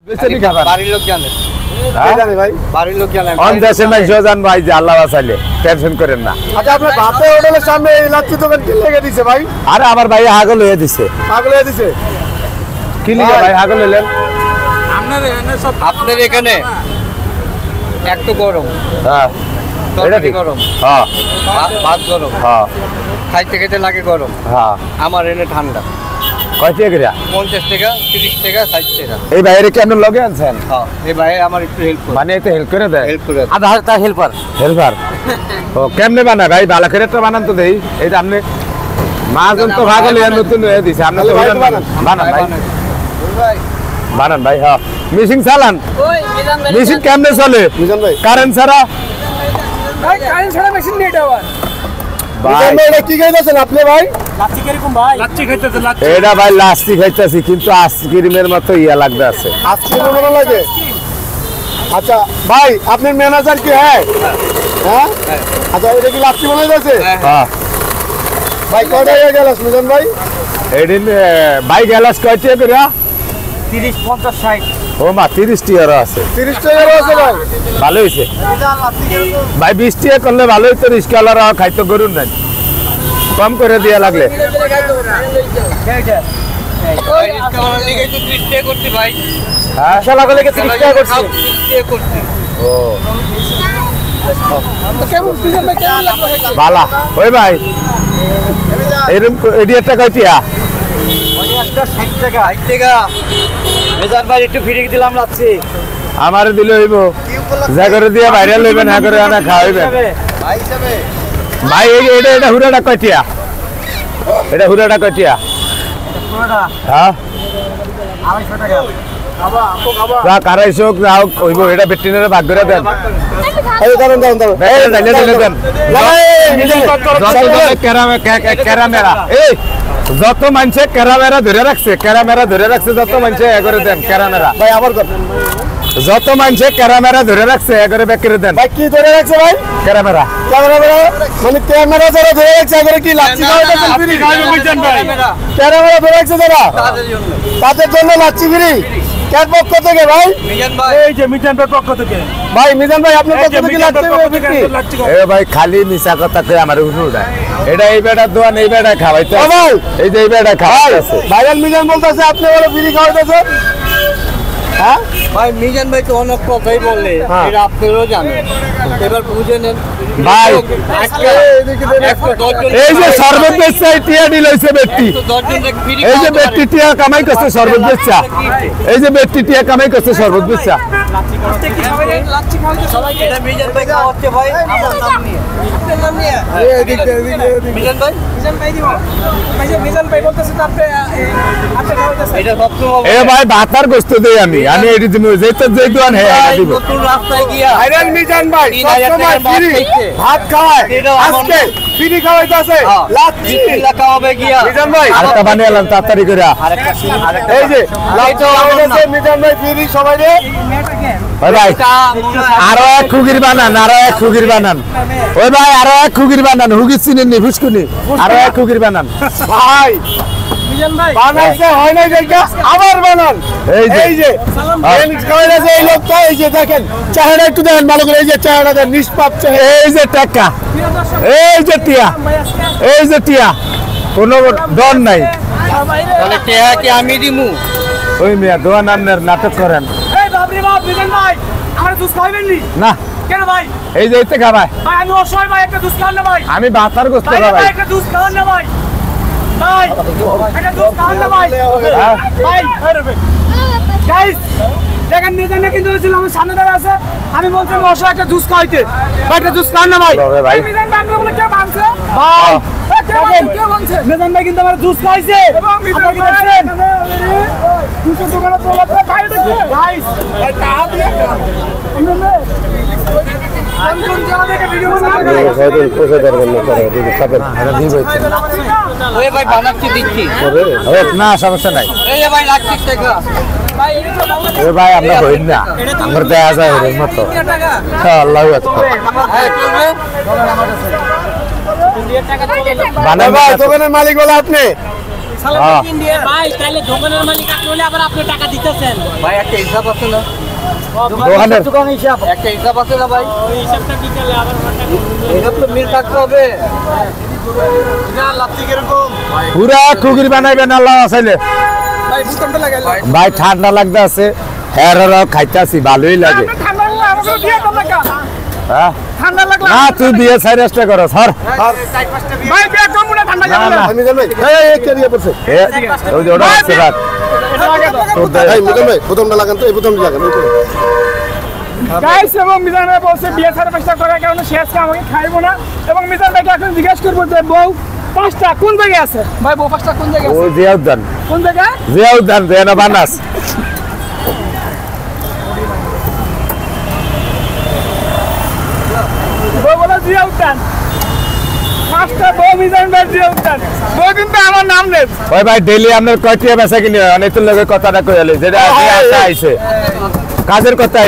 বেচেনি খাবার বাড়ির লোক জানে জানে ভাই বাড়ির লোক জানে অন দেশে নাই জান ভাই যে আল্লাহ বাঁচাইলে টেনশন করেন না। আচ্ছা আপনার ভাতে হোটেলের সামনে এই লাচ্ছি দোকান কি লেগে দিছে ভাই? আরে আমার ভাই হাগল হয়ে দিছে। পাগল হয়ে দিছে কি লিখে ভাই হাগল হলেন? আপনার এখানে একটু গরম, হ্যাঁ এটা তরকারি ঠিক গরম, হ্যাঁ ভাত গরম, হ্যাঁ খাইতে খেতে লাগে গরম। হ্যাঁ আমার এনে ঠান্ডা, কয় টাকা করে 50 টাকা, 30 টাকা, 60 টাকা। এই ভাইয়ের কেন লগে আনছেন? হ্যাঁ, এই ভাই আমার একটু হেল্প করে, মানে এতে হেল্প করে দেয়? হেল্প করে। আধা হাজার হেল্পার হেল্পার ও কেমনে বানায় ভাই? ভালো করে একটা বানান তো দেই। এই যে আপনি মাজন তো ভাগল হয়ে নতুন হয়ে দিছে, আপনি তো বানান বানান ভাই বানান ভাই। হ্যাঁ মেশিন চালান, মেশিন কেমনে চলে মিজান ভাই? কারেন্ট ছাড়া? ভাই কারেন্ট ছাড়া মেশিন নেই এটা আবার। মিজান ভাই এটা কি খাইতেছেন আপনি ভাই? লাচ্ছি কিরকম ভাই? লাচ্ছি খাইতেছে লাচ্ছি। এটা ভাই লাস্টি খাইতেছি কিন্তু আইসক্রিমের মতো ইয়া লাগতে আছে। আজকে মনে লাগে। আচ্ছা ভাই আপনার ম্যানেজার কি হ্যাঁ? হ্যাঁ আচ্ছা এটা কি লাচ্ছি মনে হইতেছে? হ্যাঁ ভাই কয়টা হয়ে গেল মিজান ভাই? এদিন ভাই গ্যালাস কয় টাকা করে? 30 50 60। ও মা 30 টাকা আছে, 30 টাকা আছে ভাই। ভালো হয়েছে ভাই। 20 টাকা করলে ভালো হইতো, রিস্কাওয়ালারা খাইতো গরুর নাই, কম করে দিয়া লাগলে। ভাই রিক্সা ভাড়া লিগে তো 30 টাকা করছি ভাই। হ্যাঁ শালা গলে 30 টাকা করছে। 30 টাকা করছি। ও তো কেমন মিজান ভাই কেমন লাগলো? বালা ওই ভাই এরকম এডিয়ারটা কয় টাকা? 60 টাকা। 60 টাকা। মেজার ভাই একটু ফিরে দিলাম লাচ্ছি। আমার দিলে হইব, যা করে দিয়া ভাইরাল হইবেন, হ্যাঁ করে আনা খাওয়াইবেন ভাই হিসাবে ভাই। এটা এটা হুরাটা কয় টাকা? এটা হুরাটা কয় টাকা? পুরোটা হ্যাঁ 250 টাকা। যা কারাইছো যাও হইব, এটা বেটিনের ভাগ করে দেন। এই দাঁড়ান দাঁড়ান দাঁড়ান। এই দিলে দেন ক্যারামেরা। এই যত মানুষে ক্যারামেরা ধরে রাখছে, ক্যারামেরা ধরে রাখছে, যত মানুষে এ করে দেন ক্যারামেরা। ভাই আবার কর। যত মানুষে ক্যারামেরা ধরে রাখছে এ করে বেকরে দেন ভাই কি ধরে রাখছে ভাই? ক্যারামেরা। ক্যামেরা মানে ক্যামেরা যারা ধরে রাখছে আগে কি লাচ্ছি খাওয়াইতেছেন ফ্রি? ক্যামেরা ধরে রাখছে যারা তাদের জন্য। তাদের জন্য লাচ্ছি ফ্রি কার পক্ষ থেকে ভাই? মিজান ভাই এই যে মিজান ভাই পক্ষ থেকে। ভাই মিজান ভাই আপনার পক্ষ থেকে লাচ্ছি ফ্রি। লাচ্ছি এ ভাই খালি মিছা কথা কই আমার উঠে এটা এই বেটার দোয়ান, এই বেটা খাওয়াইতে ও ভাই এই যে এই বেটা খাওয়াইতেছে। ভাইরাল মিজান বলতেছে আপনি বলে ফ্রি খাওয়াইতেছেন। হ্যাঁ ভাই মিজান ভাই তো অনেক কথাই বললে, হ্যাঁ। এটা আপনারাও জানেন, এবার বুঝে নেন ভাই এই যে শরবত বেচা টিয়া ডিল হইছে ব্যক্তি, এই যে ব্যক্তি টিয়া কামাই করছে শরবত বেচা, এই যে ব্যক্তি টিয়া কামাই করছে শরবত বেচা। লাচ্ছি খাওয়াতে সবাইকে। এটা মিজান ভাই খাওয়াচ্ছে ভাই আমার নাম নিয়ে, আপনার নাম নিয়ে। মিজান ভাই মিজান ভাই দিব। ভাই যে মিজান ভাই বলতেছে তো আপনি আপনি খাওয়াইতেছেন। এটা সবসময় এ ভাই ভাতার গোস্ত দেই আমি এটি দিব, যেটা যেই দোয়ান হে এটা দিব। নতুন রাস্তায় গিয়া ভাইরাল মিজান ভাই 3000 সবসময় টাকার ফ্রি ভাত খাইছে। ভাত খাওয়ায়, এটাও আমার আজকে ফ্রি খাওয়াইতেছে লাচ্ছি। খাওয়াবে গিয়া মিজান ভাই আরেকটা বানিয়ে এলাম তাড়াতাড়ি করে। এই যে লাচ্ছি খাওয়াইতেছে মিজান ভাই ফ্রি সবাই রে। ওই ভাই আরো এক খুগির বানান, আরো এক খুগির বানান। ওই ভাই আরো এক খুগির বানান, হুগি চিনেন নি ফুসকুনি, আরো এক খুগির বানান। ভাই মিজান ভাই বানাইছে হয় নাই দেখা আবার বানান। এই যে এই যে খাওয়াইতেছে এই লোকটা, এই যে দেখেন চেহারা একটু দেখেন ভালো করে, এই যে চেহারা দেন নিষ্পাপ চেহারা। এই যে টাকা, এই যে টিয়া, এই যে টিয়া, কোনো ডর নাই। তাহলে টেহা কি আমি দিমু? ওই মিয়া দোয়ান আন্নের নাটক করেন এই বাপরে বাপ মিজান ভাই আমার দুধ খাইবেন নি? না। কেন ভাই? এই যে এতে খাবাই ভাই আমি অসহায় ভাই, একটা দুধ খাওয়ান না ভাই। আমি ভাতার গোস্ত ভাই খাবাই। একটা দুধ খাওয়ান না ভাই। ভাই একটা দুধ খাওয়ান না ভাই। হ্যাঁ। ভাই গাইস দেখেন মিজান কিন্তু ছিল আমার সামনে দাঁড়া আছে, আমি বলছি অসহায় একটা জুস খাইতে। ভাই একটা জুস খাওয়ান না ভাই। তবে ভাই। এই মিজান ভাই বলে কে মানছে? ভাই কে বলছে? মিজান ভাই কিন্তু আমার জুস খাইছে। আপনারা কি বলছেন? দুশো দোকানে চলে ভাই দেখে গাইস ভাই টাকা দিয়ে মিজান ভাই কোন জায়গা থেকে ভিডিও ওই ভাই বানাচ্ছি দিচ্ছি। না সমস্যা নাই। এই যে ভাই লাচ্ছি টাকা। ভাই এটা তো দাম এ ভাই আমরা হইন না, আমরা দেয়া যায় এর মতো। হ্যাঁ আল্লাহ আকবার। হ্যাঁ চলবে। বানাই ভাই দোকানের মালিক বলে আপনি হ্যাঁ। ভাই তাহলে দোকানের মালিক আপনি হলে আবার আপনি টাকা দিতেছেন ভাই একটা হিসাব আছে না দোকানের একটা হিসাব আছে না ভাই ওই হিসাবটা বিকেলে আবার হিসাব তো মিল থাকতে হবে না লাত্তি কিরকম পুরা কুকুর বানাইবেন আল্লাহ আসাইলে ভাই বুঝতে লাগাইলে ভাই ঠান্ডা লাগতে আছে হ্যাঁ খাইতেছি ভালোই লাগে ঠান্ডা লাগলে আমাকে দিয়ে দাও না হ্যাঁ ঠান্ডা লাগলে না তুই বিয়ে সাইরেস্টটা করো স্যার ভাই বিয়ে কম না ঠান্ডা না লাগলে না মিজান ভাই এই কে দিয়ে পড়ছে ওই যে ওটা হচ্ছে রাত ভাই মিজান ভাই প্রথমটা লাগান তো এই প্রথমটা লাগান গাইস এবং মিজান ভাই বলছে বিয়ে ছাড়া চেষ্টা করার কারণে সে আজকে আমাকে খাইবো না এবং মিজান ভাইকে এখন জিজ্ঞেস করবো যে বউ পাঁচটা কোন জায়গায় আছে ভাই বউ পাঁচটা কোন জায়গায় ও আছে জিয়াউদ্দান কোন জায়গায় জিয়াউদ্দান দেনা বানাস বউ বলে জিয়া উদ্যান পাঁচটা বউ মিজান ভাই জিয়া উদ্যান বউ কিন্তু আমার নাম নেই ওই ভাই ডেইলি আপনার কয়টিয়া বেচা কিনে অনেক লোকের কথাটা কইলে যেটা আইছে কাজের কথা